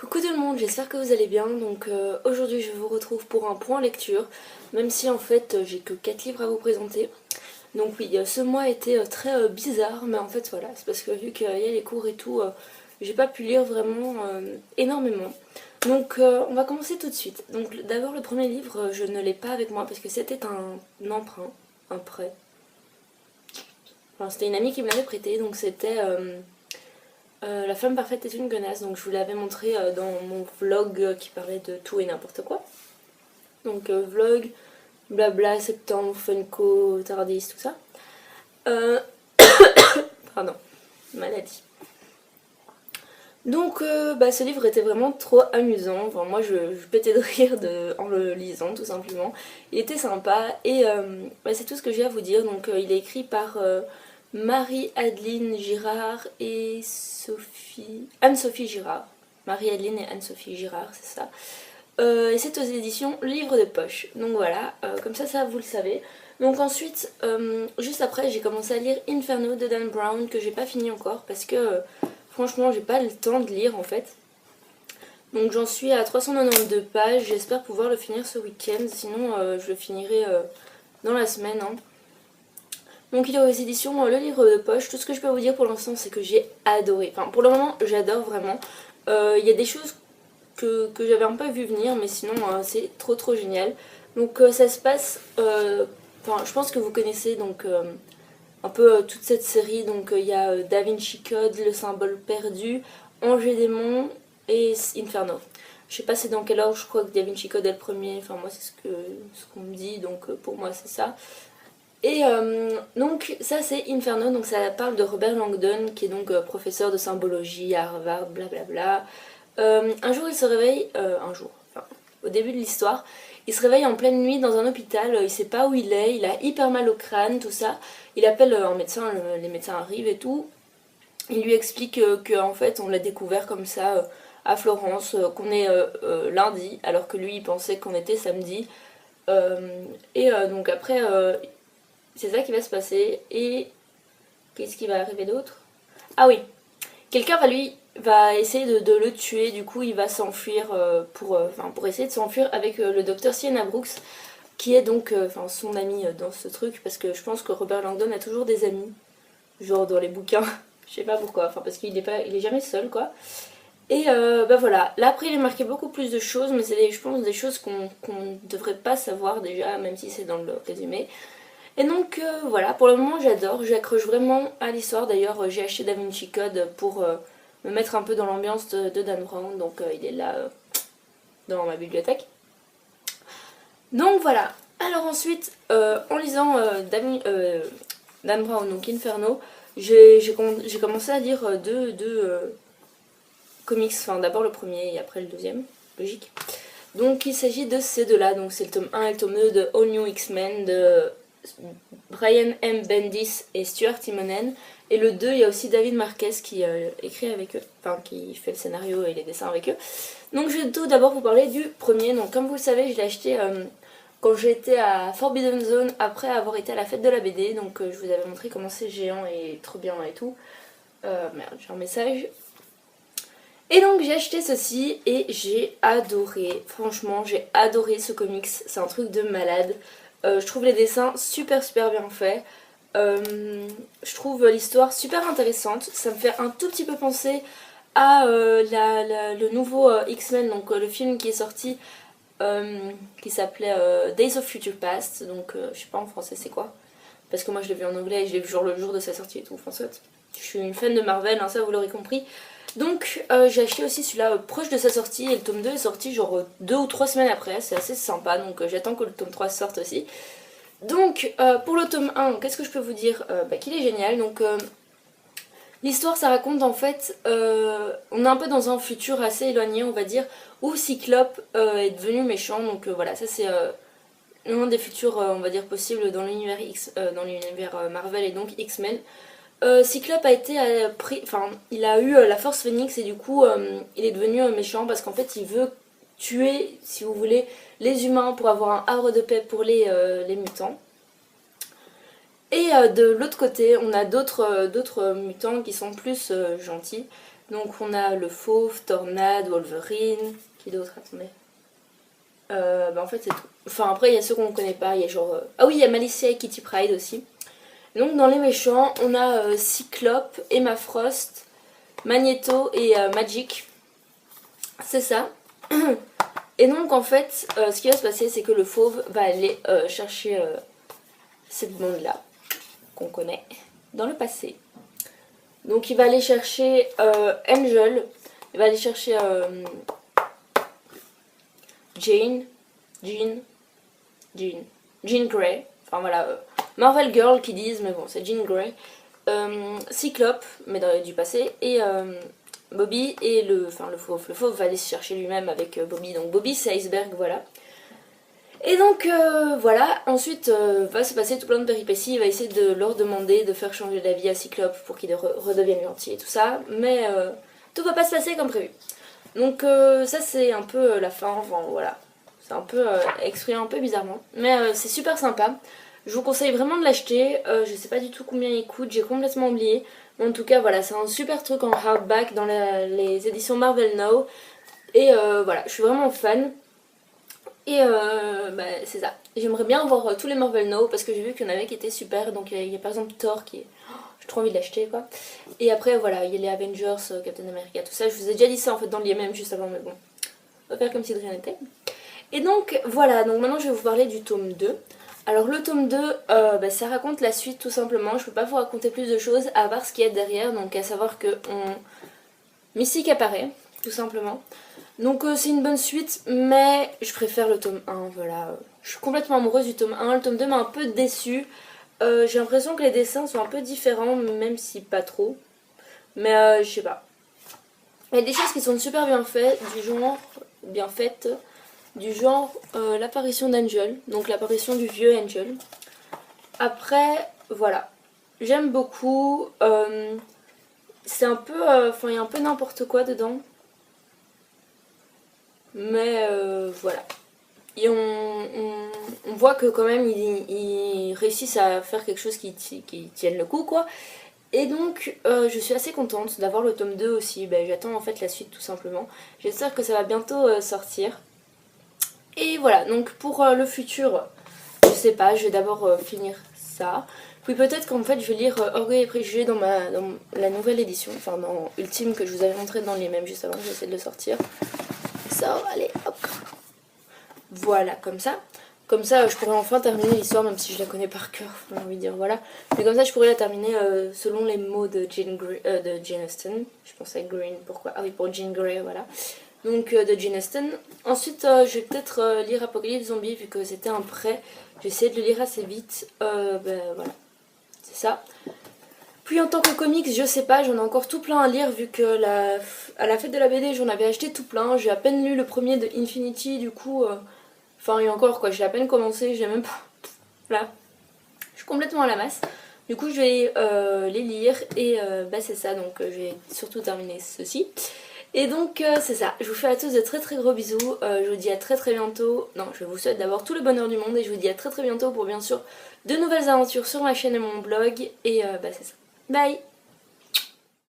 Coucou tout le monde, j'espère que vous allez bien. Donc aujourd'hui je vous retrouve pour un point lecture, même si en fait j'ai que 4 livres à vous présenter. Donc oui, ce mois a été très bizarre, mais en fait voilà, c'est parce que vu qu'il y a les cours et tout, j'ai pas pu lire vraiment énormément. Donc on va commencer tout de suite. Donc d'abord le premier livre, je ne l'ai pas avec moi parce que c'était un emprunt, un prêt. Enfin c'était une amie qui me l'avait prêté, donc c'était... La femme parfaite est une connasse, donc je vous l'avais montré dans mon vlog qui parlait de tout et n'importe quoi. Donc vlog, blabla, septembre, funko, tardis, tout ça. Euh, Pardon, maladie. Donc ce livre était vraiment trop amusant, enfin, moi je pétais de rire en le lisant tout simplement. Il était sympa et c'est tout ce que j'ai à vous dire. Donc il est écrit par Marie-Adeline Girard et Anne-Sophie Girard. Marie-Adeline et Anne-Sophie Girard, c'est ça. Et c'est aux éditions Le Livre de Poche. Donc voilà, comme ça vous le savez. Donc ensuite, juste après, j'ai commencé à lire Inferno de Dan Brown, que j'ai pas fini encore, parce que franchement, j'ai pas le temps de lire en fait. Donc j'en suis à 392 pages, j'espère pouvoir le finir ce week-end, sinon je le finirai dans la semaine. Hein. Donc il est aux éditions Le Livre de Poche. Tout ce que je peux vous dire pour l'instant, c'est que j'ai adoré. Enfin, pour le moment, j'adore vraiment. Il y a des choses que j'avais un peu vu venir, mais sinon, c'est trop génial. Donc ça se passe... Enfin, je pense que vous connaissez donc un peu toute cette série. Donc il y a Da Vinci Code, Le Symbole Perdu, Ange et Démon et Inferno. Je sais pas c'est dans quel ordre, je crois que Da Vinci Code est le premier. Enfin, moi, c'est ce qu'on me dit, donc pour moi, c'est ça. Et donc ça c'est Inferno, donc ça parle de Robert Langdon qui est donc professeur de symbologie à Harvard, blablabla. Un jour il se réveille, enfin, au début de l'histoire, il se réveille en pleine nuit dans un hôpital, il sait pas où il est, il a hyper mal au crâne, tout ça. Il appelle un médecin, les médecins arrivent et tout. Il lui explique qu'en fait on l'a découvert comme ça à Florence, qu'on est lundi, alors que lui il pensait qu'on était samedi. Donc après c'est ça qui va se passer. Et qu'est-ce qui va arriver d'autre? Ah oui, quelqu'un va essayer de le tuer. Du coup, il va s'enfuir pour essayer de s'enfuir avec le docteur Sienna Brooks, qui est donc son ami dans ce truc. Parce que je pense que Robert Langdon a toujours des amis, genre dans les bouquins. Je sais pas pourquoi. Enfin, parce qu'il est jamais seul, quoi. Et voilà. Là, après, il est marqué beaucoup plus de choses, mais c'est, je pense, des choses qu'on ne devrait pas savoir déjà, même si c'est dans le résumé. Et donc voilà, pour le moment j'adore, j'accroche vraiment à l'histoire. D'ailleurs j'ai acheté Da Vinci Code pour me mettre un peu dans l'ambiance de Dan Brown, donc il est là dans ma bibliothèque. Donc voilà, alors ensuite en lisant Dan Brown, donc Inferno, j'ai commencé à lire deux comics, enfin d'abord le premier et après le deuxième, logique. Donc il s'agit de ces deux-là, donc c'est le tome 1 et le tome 2 de All New X-Men de Brian M. Bendis et Stuart Timonen. Et le 2, il y a aussi David Marquez qui écrit avec eux, enfin qui fait le scénario et les dessins avec eux. Donc je vais tout d'abord vous parler du premier. Donc comme vous le savez, je l'ai acheté quand j'étais à Forbidden Zone après avoir été à la fête de la BD. Donc je vous avais montré comment c'est géant et trop bien et tout. Merde, j'ai un message. Et donc j'ai acheté ceci et j'ai adoré, franchement j'ai adoré ce comics, c'est un truc de malade. Je trouve les dessins super bien faits, je trouve l'histoire super intéressante, ça me fait un tout petit peu penser à le nouveau X-Men, donc le film qui est sorti qui s'appelait Days of Future Past, donc je sais pas en français c'est quoi, parce que moi je l'ai vu en anglais et je l'ai vu genre le jour de sa sortie et tout, enfin soit, je suis une fan de Marvel, hein, ça vous l'aurez compris. Donc j'ai acheté aussi celui-là proche de sa sortie et le tome 2 est sorti genre 2 ou 3 semaines après, c'est assez sympa, donc j'attends que le tome 3 sorte aussi. Donc pour le tome 1, qu'est-ce que je peux vous dire? Qu'il est génial, donc l'histoire ça raconte en fait, on est un peu dans un futur assez éloigné on va dire, où Cyclope est devenu méchant, donc voilà, ça c'est l'un des futurs on va dire possibles dans l'univers Marvel et donc X-Men. Cyclope a été il a eu la force phénix et du coup il est devenu méchant parce qu'en fait il veut tuer, si vous voulez, les humains pour avoir un havre de paix pour les mutants. Et de l'autre côté, on a d'autres mutants qui sont plus gentils. Donc on a le Fauve, Tornade, Wolverine, qui d'autre, attendez. En fait c'est tout. Enfin après il y a ceux qu'on ne connaît pas, il y a genre... Ah oui, il y a Malicia et Kitty Pryde aussi. Donc dans les méchants, on a Cyclope, Emma Frost, Magneto et Magic. C'est ça. Et donc en fait, ce qui va se passer, c'est que le Fauve va aller chercher cette blonde-là, qu'on connaît, dans le passé. Donc il va aller chercher Angel, il va aller chercher Jean Grey, enfin voilà, Marvel Girl qui disent, mais bon c'est Jean Grey, Cyclope, mais du passé, et Bobby, et le Fauve. Le Fauve va aller se chercher lui-même avec Bobby, donc Bobby c'est Iceberg, voilà. Et donc voilà, ensuite va se passer tout plein de péripéties, il va essayer de leur demander de faire changer d'avis à Cyclope pour qu'il redevienne gentil et tout ça, mais tout va pas se passer comme prévu. Donc ça c'est un peu la fin, enfin voilà, c'est un peu exprimé un peu bizarrement, mais c'est super sympa. Je vous conseille vraiment de l'acheter, je sais pas du tout combien il coûte, j'ai complètement oublié. Mais en tout cas voilà, c'est un super truc en hardback dans les éditions Marvel Now. Et voilà, je suis vraiment fan. Et c'est ça. J'aimerais bien voir tous les Marvel Now parce que j'ai vu qu'il y en avait qui étaient super. Donc il y a par exemple Thor qui est... j'ai trop envie de l'acheter quoi. Et après voilà, il y a les Avengers, Captain America, tout ça. Je vous ai déjà dit ça en fait dans l'IMM juste avant, mais bon. On va faire comme si de rien n'était. Et donc voilà, donc maintenant je vais vous parler du tome 2. Alors le tome 2, ça raconte la suite tout simplement. Je peux pas vous raconter plus de choses à part ce qu'il y a derrière. Donc à savoir que Mystique apparaît, tout simplement. Donc c'est une bonne suite, mais je préfère le tome 1, voilà. Je suis complètement amoureuse du tome 1, le tome 2 m'a un peu déçue. J'ai l'impression que les dessins sont un peu différents, même si pas trop. Mais je sais pas. Il y a des choses qui sont super bien faites, du genre l'apparition d'Angel, donc l'apparition du vieux Angel. Après, voilà. J'aime beaucoup. C'est un peu... il y a un peu n'importe quoi dedans. Mais voilà. Et on voit que quand même ils réussissent à faire quelque chose qui tienne le coup quoi. Et donc je suis assez contente d'avoir le tome 2 aussi. J'attends en fait la suite tout simplement. J'espère que ça va bientôt sortir. Et voilà, donc pour le futur, je sais pas, je vais d'abord finir ça. Puis peut-être qu'en fait je vais lire Orgueil et Préjugés dans la nouvelle édition, enfin dans Ultime que je vous avais montré dans les mêmes juste avant, j'essaie de le sortir. Ça, allez, hop. Voilà, comme ça. Comme ça, je pourrais enfin terminer l'histoire, même si je la connais par cœur, j'ai envie de dire, voilà. Mais comme ça, je pourrais la terminer selon les mots de Jane Austen. Je pensais à Green, pourquoi? Ah oui, pour Jean Grey, voilà. Donc, de Jane Austen. Ensuite, je vais peut-être lire Apocalypse Zombie, vu que c'était un prêt. J'ai essayé de le lire assez vite. Voilà, c'est ça. Puis en tant que comics, je sais pas, j'en ai encore tout plein à lire vu que à la fête de la BD j'en avais acheté tout plein. J'ai à peine lu le premier de Infinity, du coup, et encore quoi, j'ai à peine commencé, j'ai même pas... Là, je suis complètement à la masse. Du coup je vais les lire et c'est ça, donc je vais surtout terminer ceci. Et donc c'est ça, je vous fais à tous de très très gros bisous, je vous dis à très très bientôt. Non, je vous souhaite d'abord tout le bonheur du monde et je vous dis à très très bientôt pour bien sûr de nouvelles aventures sur ma chaîne et mon blog. Et c'est ça. Bye!